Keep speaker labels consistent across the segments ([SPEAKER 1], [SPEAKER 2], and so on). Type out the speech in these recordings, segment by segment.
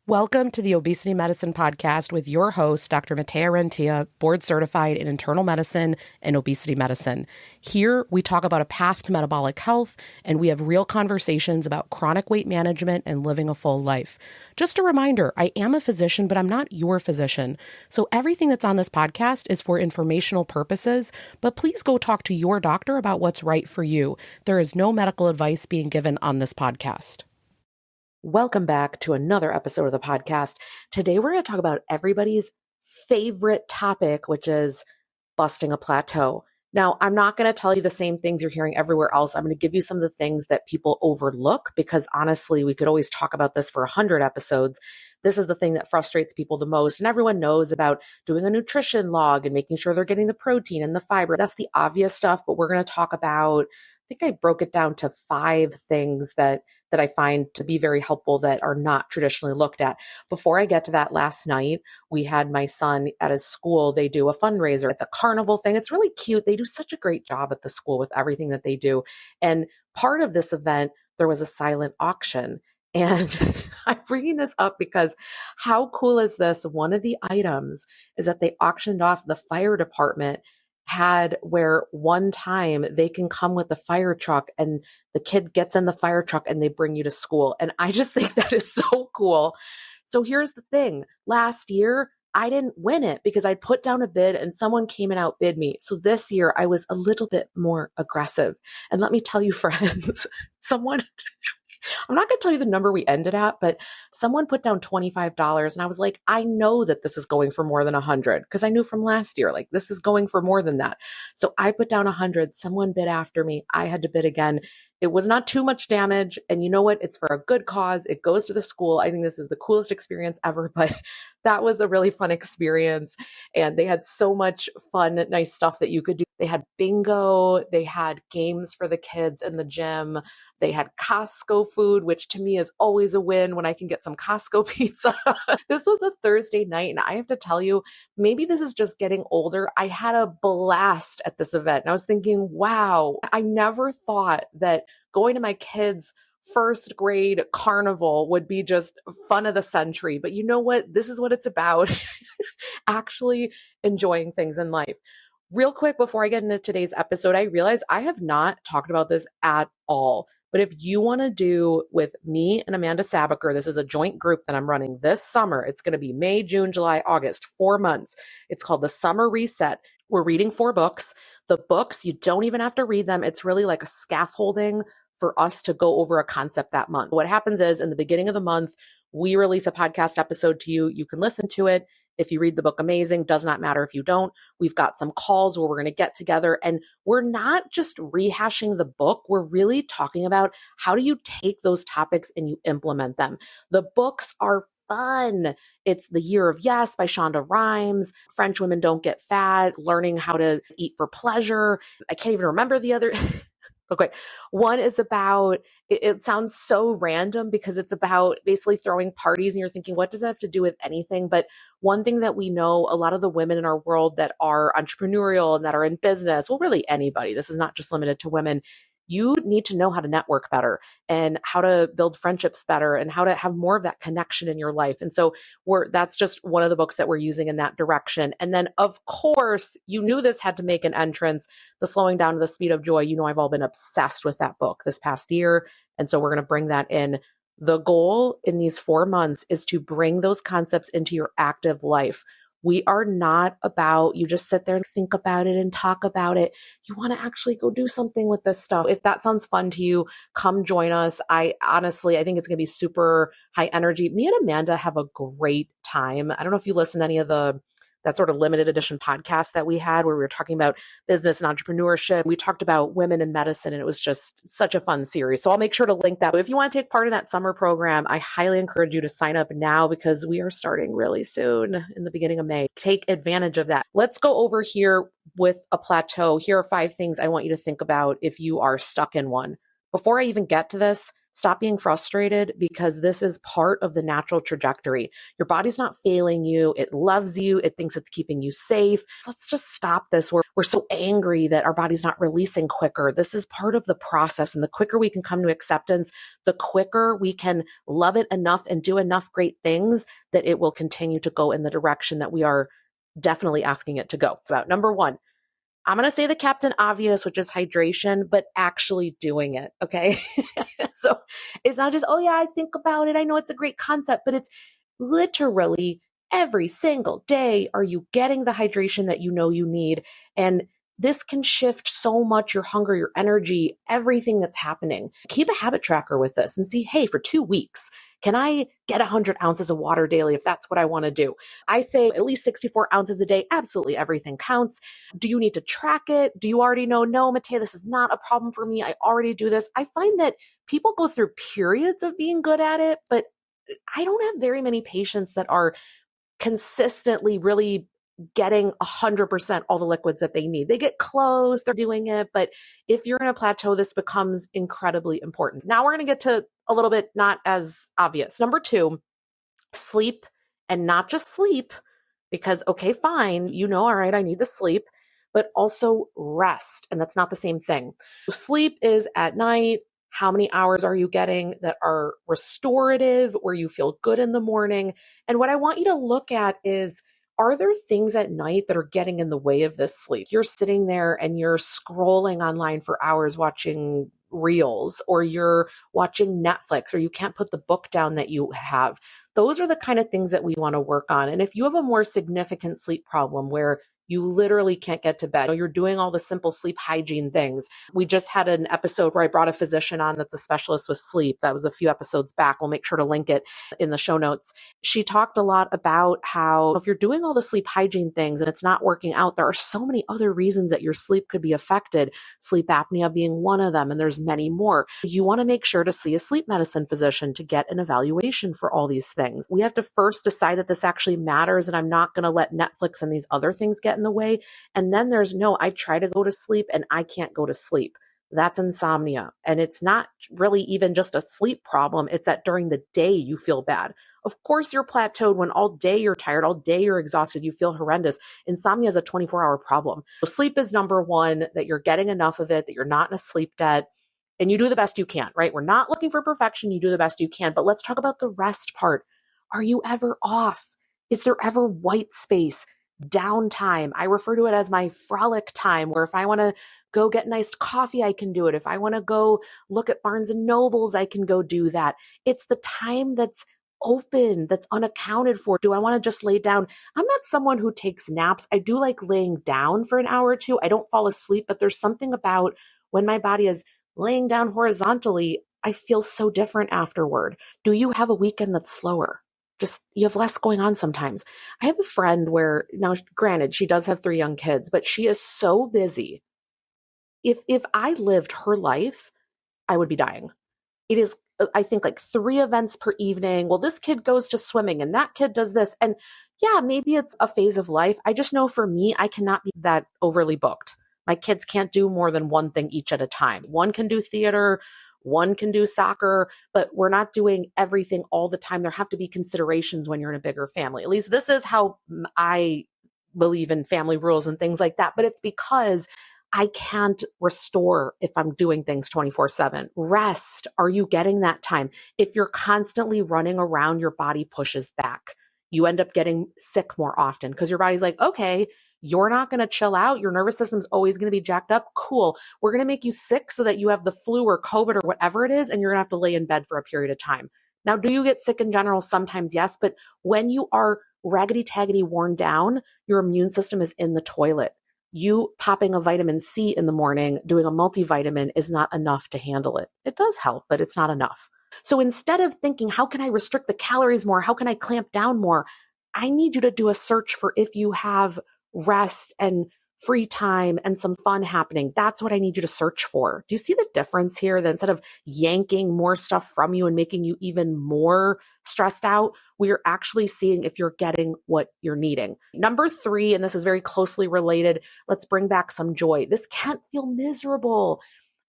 [SPEAKER 1] Welcome to the Obesity Medicine Podcast with your host, Dr. Matea Rentia, board certified in internal medicine and obesity medicine. Here, we talk about a path to metabolic health, and we have real conversations about chronic weight management and living a full life. Just a reminder, I am a physician, but I'm not your physician. So everything that's on this podcast is for informational purposes, but please go talk to your doctor about what's right for you. There is no medical advice being given on this podcast. Welcome back to another episode of the podcast. Today, we're going to talk about everybody's favorite topic, which is busting a plateau. Now, I'm not going to tell you the same things you're hearing everywhere else. I'm going to give you some of the things that people overlook because honestly, we could always talk about this for 100 episodes. This is the thing that frustrates people the most. And everyone knows about doing a nutrition log and making sure they're getting the protein and the fiber. That's the obvious stuff, but we're going to talk about, I think I broke it down to 5 things that I find to be very helpful that are not traditionally looked at. Before I get to that, last night, we had my son at his school. They do a fundraiser. It's a carnival thing. It's really cute. They do such a great job at the school with everything that they do. And part of this event, there was a silent auction. And I'm bringing this up because how cool is this? One of the items is that they auctioned off the fire department had where one time they can come with the fire truck and the kid gets in the fire truck and they bring you to school. And I just think that is so cool. So here's the thing. Last year, I didn't win it because I put down a bid and someone came and outbid me. So this year I was a little bit more aggressive. And let me tell you, friends, I'm not going to tell you the number we ended at, but someone put down $25 and I was like, I know that this is going for more than 100 because I knew from last year, like this is going for more than that. So I put down 100, someone bid after me. I had to bid again. It was not too much damage. And you know what? It's for a good cause. It goes to the school. I think this is the coolest experience ever, but that was a really fun experience. And they had so much fun, nice stuff that you could do. They had bingo. They had games for the kids in the gym. They had Costco food, which to me is always a win when I can get some Costco pizza. This was a Thursday night. And I have to tell you, maybe this is just getting older. I had a blast at this event. And I was thinking, wow, I never thought that going to my kids' first grade carnival would be just fun of the century. But you know what? This is what it's about. Actually enjoying things in life. Real quick, before I get into today's episode, I realize I have not talked about this at all. But if you want to do with me and Amanda Sabaker, this is a joint group that I'm running this summer. It's going to be May, June, July, August, 4 months. It's called the Summer Reset. We're reading 4 books. The books, you don't even have to read them. It's really like a scaffolding for us to go over a concept that month. What happens is in the beginning of the month, we release a podcast episode to you. You can listen to it. If you read the book, amazing. Does not matter if you don't. We've got some calls where we're going to get together and we're not just rehashing the book. We're really talking about how do you take those topics and you implement them. The books are fun. It's The Year of Yes by Shonda Rhimes. French Women Don't Get Fat, learning how to eat for pleasure. I can't even remember the other. Okay. One is about, it sounds so random because it's about basically throwing parties and you're thinking, what does that have to do with anything? But one thing that we know, a lot of the women in our world that are entrepreneurial and that are in business, well, really anybody, this is not just limited to women, you need to know how to network better and how to build friendships better and how to have more of that connection in your life. And so that's just one of the books that we're using in that direction. And then of course, you knew this had to make an entrance, The Slowing Down to the Speed of Joy. You know, I've all been obsessed with that book this past year. And so we're going to bring that in. The goal in these 4 months is to bring those concepts into your active life. We are not about you just sit there and think about it and talk about it. You want to actually go do something with this stuff. If that sounds fun to you, come join us. I think it's going to be super high energy. Me and Amanda have a great time. I don't know if you listen to any of that sort of limited edition podcast that we had where we were talking about business and entrepreneurship. We talked about women in medicine and it was just such a fun series. So I'll make sure to link that. But if you want to take part in that summer program, I highly encourage you to sign up now because we are starting really soon in the beginning of May. Take advantage of that. Let's go over here with a plateau. Here are 5 things I want you to think about if you are stuck in one. Before I even get to this, Stop being frustrated because this is part of the natural trajectory. Your body's not failing you. It loves you. It thinks it's keeping you safe. So let's just stop this. We're so angry that our body's not releasing quicker. This is part of the process. And the quicker we can come to acceptance, the quicker we can love it enough and do enough great things that it will continue to go in the direction that we are definitely asking it to go. About number one, I'm going to say the captain obvious, which is hydration, but actually doing it. Okay. So it's not just, oh yeah, I think about it. I know it's a great concept, but it's literally every single day. Are you getting the hydration that you know you need? And this can shift so much your hunger, your energy, everything that's happening. Keep a habit tracker with this and see, hey, for 2 weeks, can I get 100 ounces of water daily if that's what I want to do? I say at least 64 ounces a day. Absolutely everything counts. Do you need to track it? Do you already know, no, Matea, this is not a problem for me. I already do this. I find that people go through periods of being good at it, but I don't have very many patients that are consistently really getting 100% all the liquids that they need. They get close, they're doing it, but if you're in a plateau, this becomes incredibly important. Now we're going to get to a little bit not as obvious. Number 2, sleep, and not just sleep, because okay, fine, you know, all right, I need the sleep, but also rest. And that's not the same thing. Sleep is at night. How many hours are you getting that are restorative, where you feel good in the morning? And what I want you to look at is, are there things at night that are getting in the way of this sleep? You're sitting there and you're scrolling online for hours watching reels, or you're watching Netflix, or you can't put the book down that you have. Those are the kind of things that we want to work on. And if you have a more significant sleep problem where you literally can't get to bed, you're doing all the simple sleep hygiene things. We just had an episode where I brought a physician on that's a specialist with sleep. That was a few episodes back. We'll make sure to link it in the show notes. She talked a lot about how if you're doing all the sleep hygiene things and it's not working out, there are so many other reasons that your sleep could be affected, sleep apnea being one of them, and there's many more. You want to make sure to see a sleep medicine physician to get an evaluation for all these things. We have to first decide that this actually matters, and I'm not going to let Netflix and these other things get in the way. And then there's no, I try to go to sleep and I can't go to sleep. That's insomnia. And it's not really even just a sleep problem. It's that during the day you feel bad. Of course, you're plateaued when all day you're tired, all day you're exhausted, you feel horrendous. Insomnia is a 24-hour problem. So sleep is number 1, that you're getting enough of it, that you're not in a sleep debt, and you do the best you can, right? We're not looking for perfection. You do the best you can. But let's talk about the rest part. Are you ever off? Is there ever white space? Downtime. I refer to it as my frolic time, where if I want to go get nice coffee, I can do it. If I want to go look at Barnes and Nobles, I can go do that. It's the time that's open, that's unaccounted for. Do I want to just lay down? I'm not someone who takes naps. I do like laying down for an hour or two. I don't fall asleep, but there's something about when my body is laying down horizontally, I feel so different afterward. Do you have a weekend that's slower? Just, you have less going on sometimes. I have a friend where, now granted, she does have 3 young kids, but she is so busy. If I lived her life, I would be dying. It is, I think, like 3 events per evening. Well, this kid goes to swimming and that kid does this. And yeah, maybe it's a phase of life. I just know for me, I cannot be that overly booked. My kids can't do more than one thing each at a time. One can do theater, one can do soccer, but we're not doing everything all the time. There have to be considerations when you're in a bigger family. At least this is how I believe in family rules and things like that. But it's because I can't restore if I'm doing things 24/7. Rest. Are you getting that time? If you're constantly running around, your body pushes back. You end up getting sick more often because your body's like, okay, you're not going to chill out. Your nervous system's always going to be jacked up. Cool. We're going to make you sick so that you have the flu or COVID or whatever it is, and you're going to have to lay in bed for a period of time. Now, do you get sick in general? Sometimes, yes. But when you are raggedy taggedy worn down, your immune system is in the toilet. You popping a vitamin C in the morning, doing a multivitamin is not enough to handle it. It does help, but it's not enough. So instead of thinking, how can I restrict the calories more? How can I clamp down more? I need you to do a search for if you have rest and free time and some fun happening. That's what I need you to search for. Do you see the difference here? That instead of yanking more stuff from you and making you even more stressed out, we are actually seeing if you're getting what you're needing. Number 3, and this is very closely related, let's bring back some joy. This can't feel miserable.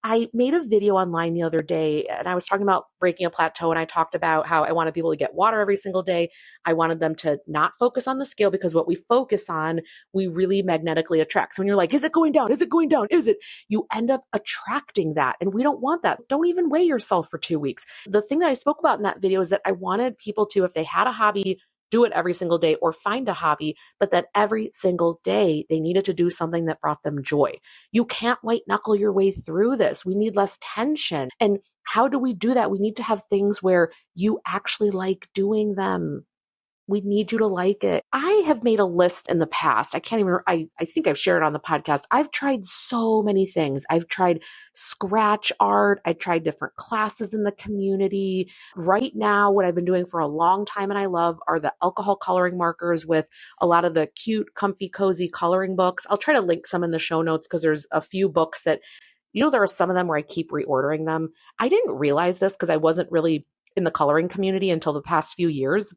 [SPEAKER 1] I made a video online the other day and I was talking about breaking a plateau, and I talked about how I wanted people to get water every single day. I wanted them to not focus on the scale, because what we focus on, we really magnetically attract. So when you're like, is it going down? Is it going down? Is it? You end up attracting that. And we don't want that. Don't even weigh yourself for 2 weeks. The thing that I spoke about in that video is that I wanted people to, if they had a hobby, do it every single day, or find a hobby, but that every single day they needed to do something that brought them joy. You can't white knuckle your way through this. We need less tension. And how do we do that? We need to have things where you actually like doing them. We need you to like it. I have made a list in the past. I can't even, I think I've shared it on the podcast. I've tried so many things. I've tried scratch art. I tried different classes in the community. Right now, what I've been doing for a long time and I love are the alcohol coloring markers with a lot of the cute, comfy, cozy coloring books. I'll try to link some in the show notes because there's a few books that, there are some of them where I keep reordering them. I didn't realize this because I wasn't really in the coloring community until the past few years.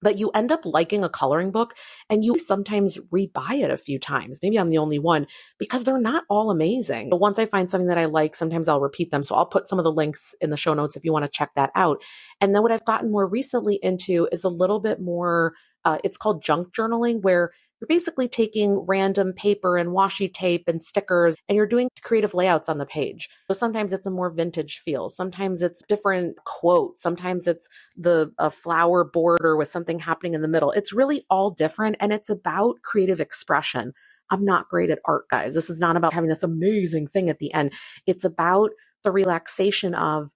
[SPEAKER 1] But you end up liking a coloring book and you sometimes rebuy it a few times. Maybe I'm the only one, because they're not all amazing. But once I find something that I like, sometimes I'll repeat them. So I'll put some of the links in the show notes if you want to check that out. And then what I've gotten more recently into is a little bit more, it's called junk journaling, where you're basically taking random paper and washi tape and stickers and you're doing creative layouts on the page. So sometimes it's a more vintage feel. Sometimes it's different quotes. Sometimes it's a flower border with something happening in the middle. It's really all different, and it's about creative expression. I'm not great at art, guys. This is not about having this amazing thing at the end. It's about the relaxation of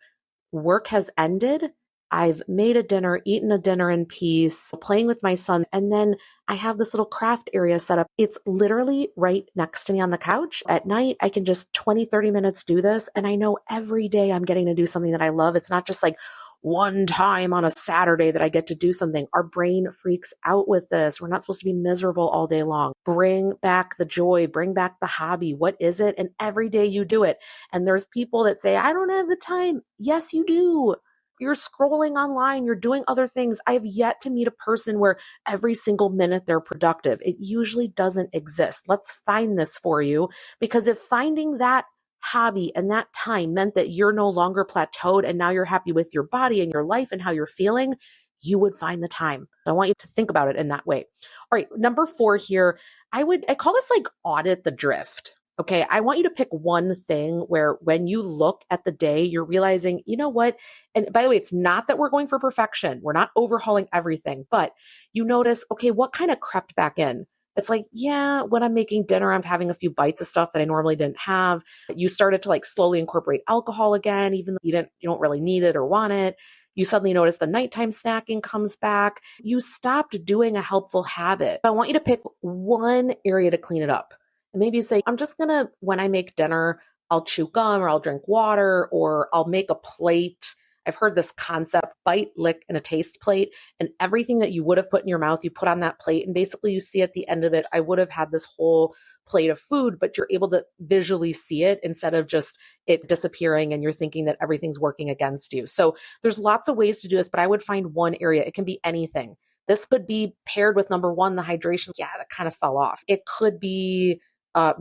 [SPEAKER 1] work has ended. I've made a dinner, eaten a dinner in peace, playing with my son, and then I have this little craft area set up. It's literally right next to me on the couch. At night, I can just 20, 30 minutes do this, and I know every day I'm getting to do something that I love. It's not just like one time on a Saturday that I get to do something. Our brain freaks out with this. We're not supposed to be miserable all day long. Bring back the joy, bring back the hobby. What is it? And every day you do it. And there's people that say, I don't have the time. Yes, you do. You're scrolling online, you're doing other things. I have yet to meet a person where every single minute they're productive. It usually doesn't exist. Let's find this for you, because if finding that hobby and that time meant that you're no longer plateaued and now you're happy with your body and your life and how you're feeling, you would find the time. I want you to think about it in that way. All right, number 4 here, I call this like audit the drift. Okay, I want you to pick one thing where when you look at the day, you're realizing, you know what? And by the way, it's not that we're going for perfection. We're not overhauling everything, but you notice, okay, what kind of crept back in? It's like, yeah, when I'm making dinner, I'm having a few bites of stuff that I normally didn't have. You started to like slowly incorporate alcohol again, even though you don't really need it or want it. You suddenly notice the nighttime snacking comes back. You stopped doing a helpful habit. I want you to pick one area to clean it up. And maybe you say, I'm just going to, when I make dinner, I'll chew gum or I'll drink water or I'll make a plate. I've heard this concept, bite, lick, and a taste plate. And everything that you would have put in your mouth, you put on that plate. And basically you see at the end of it, I would have had this whole plate of food, but you're able to visually see it instead of just it disappearing and you're thinking that everything's working against you. So there's lots of ways to do this, but I would find one area. It can be anything. This could be paired with number 1, the hydration. Yeah, that kind of fell off. It could be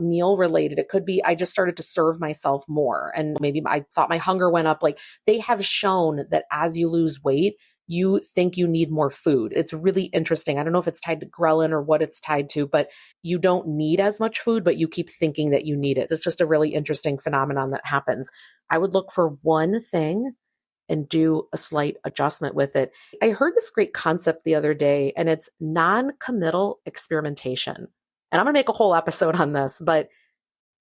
[SPEAKER 1] meal related. It could be I just started to serve myself more and maybe I thought my hunger went up. Like they have shown that as you lose weight, you think you need more food. It's really interesting. I don't know if it's tied to ghrelin or what it's tied to, but you don't need as much food, but you keep thinking that you need it. It's just a really interesting phenomenon that happens. I would look for one thing and do a slight adjustment with it. I heard this great concept the other day, and it's non-committal experimentation. And I'm going to make a whole episode on this, but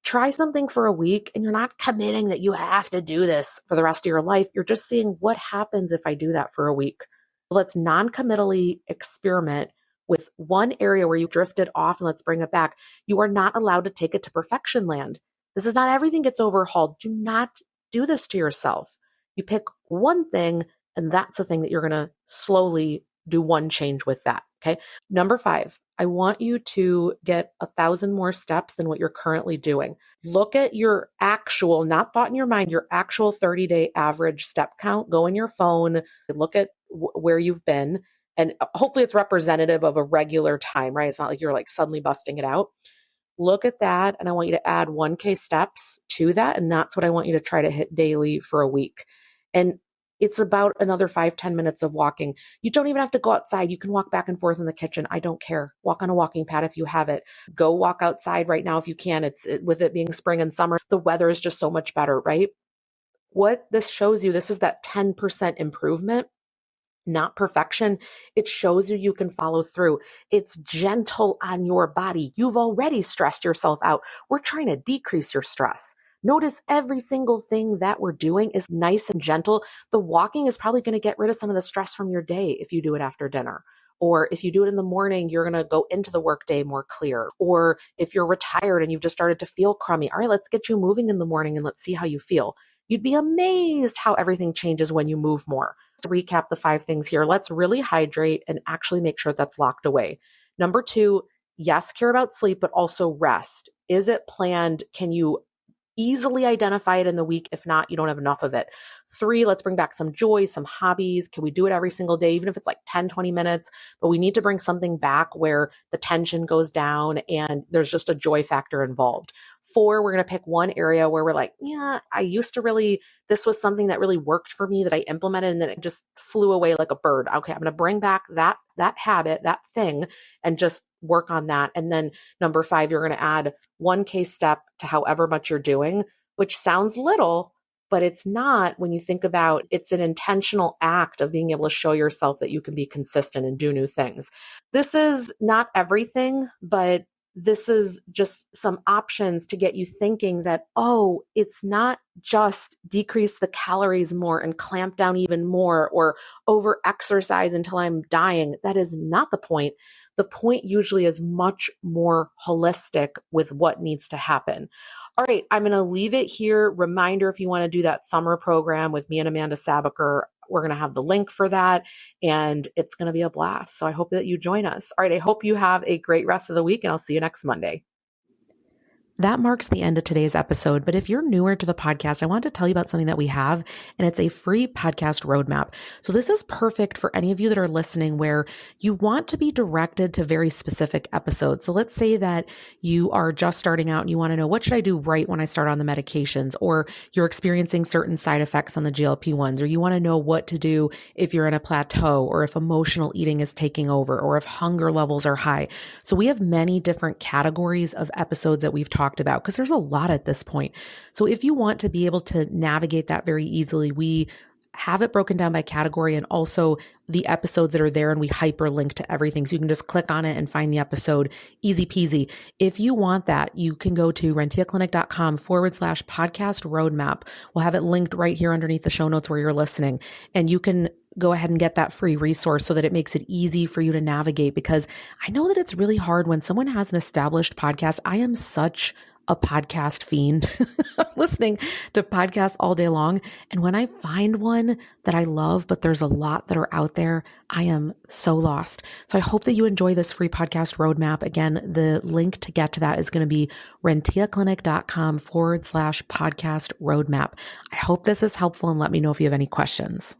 [SPEAKER 1] try something for a week and you're not committing that you have to do this for the rest of your life. You're just seeing what happens if I do that for a week. Let's non-committally experiment with one area where you drifted off and let's bring it back. You are not allowed to take it to perfection land. This is not everything gets overhauled. Do not do this to yourself. You pick one thing and that's the thing that you're going to slowly do one change with that. Okay. Number 5, I want you to get 1,000 more steps than what you're currently doing. Look at your actual, not thought in your mind, your actual 30-day average step count. Go in your phone, look at where you've been, and hopefully it's representative of a regular time, right? It's not like you're like suddenly busting it out. Look at that. And I want you to add 1K steps to that. And that's what I want you to try to hit daily for a week. And it's about another 5-10 minutes of walking. You don't even have to go outside. You can walk back and forth in the kitchen. I don't care. Walk on a walking pad if you have it. Go walk outside right now if you can. With it being spring and summer, the weather is just so much better, right? What this shows you, this is that 10% improvement, not perfection. It shows you can follow through. It's gentle on your body. You've already stressed yourself out. We're trying to decrease your stress. Notice every single thing that we're doing is nice and gentle. The walking is probably going to get rid of some of the stress from your day if you do it after dinner. Or if you do it in the morning, you're going to go into the workday more clear. Or if you're retired and you've just started to feel crummy, all right, let's get you moving in the morning and let's see how you feel. You'd be amazed how everything changes when you move more. To recap the 5 things here, let's really hydrate and actually make sure that's locked away. Number 2, yes, care about sleep, but also rest. Is it planned? Can you easily identify it in the week? If not, you don't have enough of it. 3, let's bring back some joy, some hobbies. Can we do it every single day, even if it's like 10, 20 minutes? But we need to bring something back where the tension goes down and there's just a joy factor involved. 4, we're going to pick one area where we're like, yeah, this was something that really worked for me that I implemented and then it just flew away like a bird. Okay, I'm going to bring back that habit, that thing, and just work on that. And then number 5, you're going to add 1K step to however much you're doing, which sounds little, but it's not when you think about it's an intentional act of being able to show yourself that you can be consistent and do new things. This is not everything, but this is just some options to get you thinking that, oh, it's not just decrease the calories more and clamp down even more or over exercise until I'm dying. That is not the point. The point usually is much more holistic with what needs to happen. All right, I'm going to leave it here. Reminder, if you want to do that summer program with me and Amanda Sabaker, we're going to have the link for that and it's going to be a blast. So I hope that you join us. All right, I hope you have a great rest of the week and I'll see you next Monday. That marks the end of today's episode. But if you're newer to the podcast, I want to tell you about something that we have, and it's a free podcast roadmap. So this is perfect for any of you that are listening where you want to be directed to very specific episodes. So let's say that you are just starting out and you want to know, what should I do right when I start on the medications? Or you're experiencing certain side effects on the GLP-1s, or you want to know what to do if you're in a plateau, or if emotional eating is taking over, or if hunger levels are high. So we have many different categories of episodes that we've talked about because there's a lot at this point. So if you want to be able to navigate that very easily, we have it broken down by category and also the episodes that are there, and we hyperlink to everything. So you can just click on it and find the episode, easy peasy. If you want that, you can go to rentiaclinic.com/podcast roadmap. We'll have it linked right here underneath the show notes where you're listening. And you can go ahead and get that free resource so that it makes it easy for you to navigate, because I know that it's really hard when someone has an established podcast. I am such a podcast fiend. I'm listening to podcasts all day long. And when I find one that I love, but there's a lot that are out there, I am so lost. So I hope that you enjoy this free podcast roadmap. Again, the link to get to that is going to be rentiaclinic.com/podcast roadmap. I hope this is helpful and let me know if you have any questions.